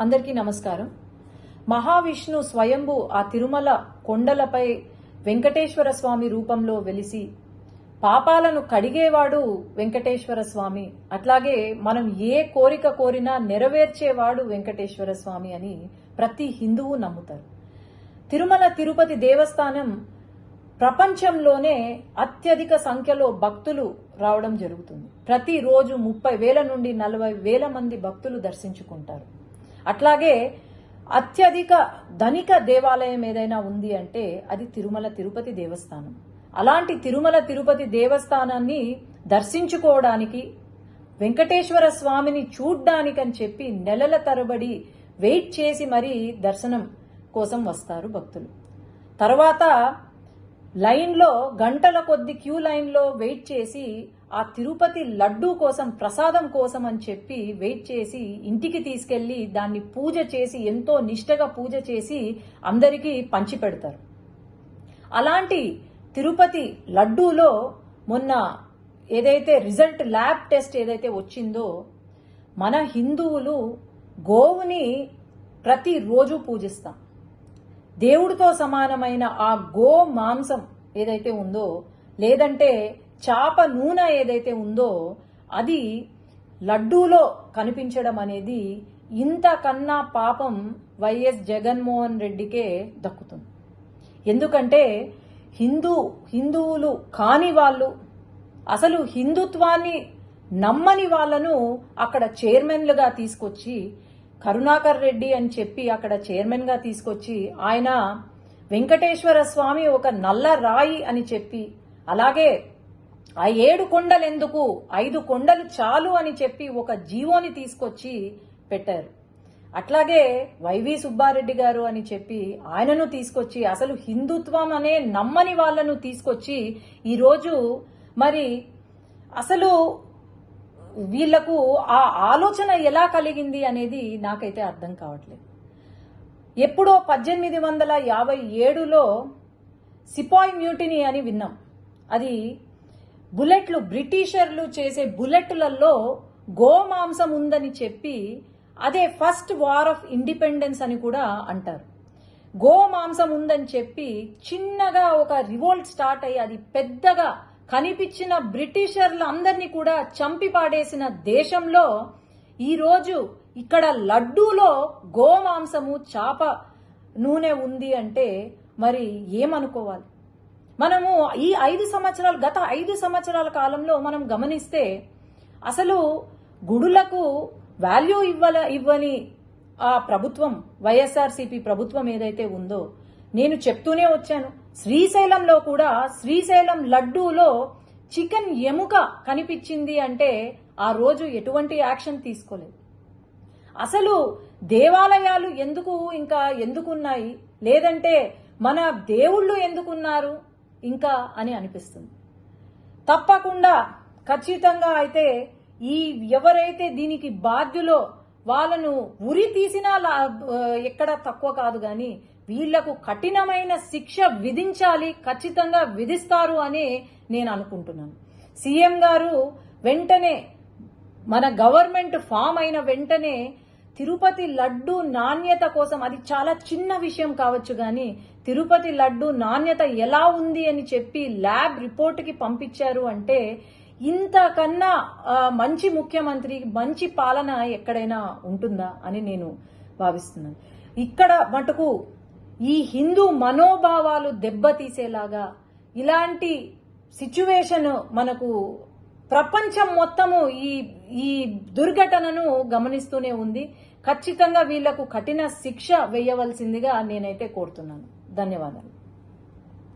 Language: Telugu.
అందరికీ నమస్కారం. మహావిష్ణు స్వయంభు ఆ తిరుమల కొండలపై వెంకటేశ్వర స్వామి రూపంలో వెలిసి పాపాలను కడిగేవాడు వెంకటేశ్వర స్వామి, అట్లాగే మనం ఏ కోరిక కోరినా నెరవేర్చేవాడు వెంకటేశ్వర స్వామి అని ప్రతి హిందువు నమ్ముతారు. తిరుమల తిరుపతి దేవస్థానం ప్రపంచంలోనే అత్యధిక సంఖ్యలో భక్తులు రావడం జరుగుతుంది. ప్రతిరోజు 30,000 నుండి 40,000 మంది భక్తులు దర్శించుకుంటారు. అట్లాగే అత్యధిక ధనిక దేవాలయం ఏదైనా ఉంది అంటే అది తిరుమల తిరుపతి దేవస్థానం. అలాంటి తిరుమల తిరుపతి దేవస్థానాన్ని దర్శించుకోవడానికి, వెంకటేశ్వర స్వామిని చూడ్డానికని చెప్పి నెలల తరబడి వెయిట్ చేసి మరీ దర్శనం కోసం వస్తారు భక్తులు. తర్వాత లైన్లో గంటల కొద్ది క్యూ లైన్లో వెయిట్ చేసి ఆ తిరుపతి లడ్డూ కోసం, ప్రసాదం కోసం అని చెప్పి వెయిట్ చేసి ఇంటికి తీసుకెళ్లి దాన్ని పూజ చేసి, ఎంతో నిష్టగా పూజ చేసి అందరికీ పంచిపెడతారు. అలాంటి తిరుపతి లడ్డూలో మొన్న ఏదైతే రిజల్ట్ ల్యాబ్ టెస్ట్ ఏదైతే వచ్చిందో, మన హిందువులు గోవుని ప్రతిరోజు పూజిస్తాం. దేవుడితో సమానమైన ఆ గో మాంసం ఏదైతే ఉందో, లేదంటే చాప నూనె ఏదైతే ఉందో, అది లడ్డూలో కనిపించడం అనేది ఇంతకన్నా పాపం వైఎస్ జగన్మోహన్ రెడ్డికే దక్కుతుంది. ఎందుకంటే హిందువులు కాని వాళ్ళు, అసలు హిందుత్వాన్ని నమ్మని వాళ్లను అక్కడ చైర్మన్లుగా తీసుకొచ్చి, కరుణాకర్ రెడ్డి అని చెప్పి అక్కడ చైర్మన్ గా తీసుకొచ్చి, ఆయన వెంకటేశ్వర స్వామి ఒక నల్ల రాయి అని చెప్పి, అలాగే ఆ 7 కొండలు ఎందుకు, 5 కొండలు చాలు అని చెప్పి ఒక జీవోని తీసుకొచ్చి పెట్టారు. అట్లాగే వైవి సుబ్బారెడ్డి గారు అని చెప్పి ఆయనను తీసుకొచ్చి, అసలు హిందుత్వం అనే నమ్మని వాళ్లను తీసుకొచ్చి ఈరోజు మరి అసలు వీళ్లకు ఆ ఆలోచన ఎలా కలిగింది అనేది నాకైతే అర్థం కావట్లేదు. ఎప్పుడో 1857లో సిపాయి మ్యూటినీ అని విన్నాం. అది బుల్లెట్లు, బ్రిటిషర్లు చేసే బుల్లెట్లలో గోమాంసం ఉందని చెప్పి అదే ఫస్ట్ వార్ ఆఫ్ ఇండిపెండెన్స్ అని కూడా అంటారు. గోమాంసం ఉందని చెప్పి చిన్నగా ఒక రివోల్ట్ స్టార్ట్ అయ్యి అది పెద్దగా కనిపించిన బ్రిటిషర్లు అందరినీ కూడా చంపి పాడేసిన దేశంలో ఈరోజు ఇక్కడ లడ్డూలో గోమాంసము, చాప నూనె ఉంది అంటే మరి ఏమనుకోవాలి? మనము ఈ 5 సంవత్సరాలు, గత 5 సంవత్సరాల కాలంలో మనం గమనిస్తే అసలు గుడులకు వాల్యూ ఇవ్వని ఆ ప్రభుత్వం, వైఎస్ఆర్సీపీ ప్రభుత్వం ఏదైతే ఉందో, నేను చెప్తూనే వచ్చాను. శ్రీశైలంలో కూడా శ్రీశైలం లడ్డూలో చికెన్ ఎముక కనిపించింది అంటే ఆ రోజు ఎటువంటి యాక్షన్ తీసుకోలేదు. అసలు దేవాలయాలు ఎందుకున్నాయి, లేదంటే మన దేవుళ్ళు ఎందుకున్నారు ఇంకా అని అనిపిస్తుంది. తప్పకుండా ఖచ్చితంగా అయితే ఈ ఎవరైతే దీనికి బాధ్యులో వాళ్ళను ఉరి తీసినా ఎక్కడ తక్కువ కాదు, కానీ వీళ్లకు కఠినమైన శిక్ష విధించాలి, ఖచ్చితంగా విధిస్తారు అని నేను అనుకుంటున్నాను. సీఎం గారు వెంటనే, మన గవర్నమెంట్ ఫామ్ అయిన వెంటనే తిరుపతి లడ్డు నాణ్యత కోసం, అది చాలా చిన్న విషయం కావచ్చు కానీ తిరుపతి లడ్డు నాణ్యత ఎలా ఉంది అని చెప్పి ల్యాబ్ రిపోర్ట్కి పంపించారు అంటే ఇంతకన్నా మంచి ముఖ్యమంత్రి, మంచి పాలన ఎక్కడైనా ఉంటుందా అని నేను భావిస్తున్నాను. ఇక్కడ మటుకు ఈ హిందూ మనోభావాలు దెబ్బతీసేలాగా ఇలాంటి సిచ్యువేషన్ మనకు ప్రపంచం మొత్తము ఈ దుర్ఘటనను గమనిస్తూనే ఉంది. ఖచ్చితంగా వీళ్లకు కఠిన శిక్ష వేయవలసిందిగా నేనైతే కోరుతున్నాను. ధన్యవాదాలు.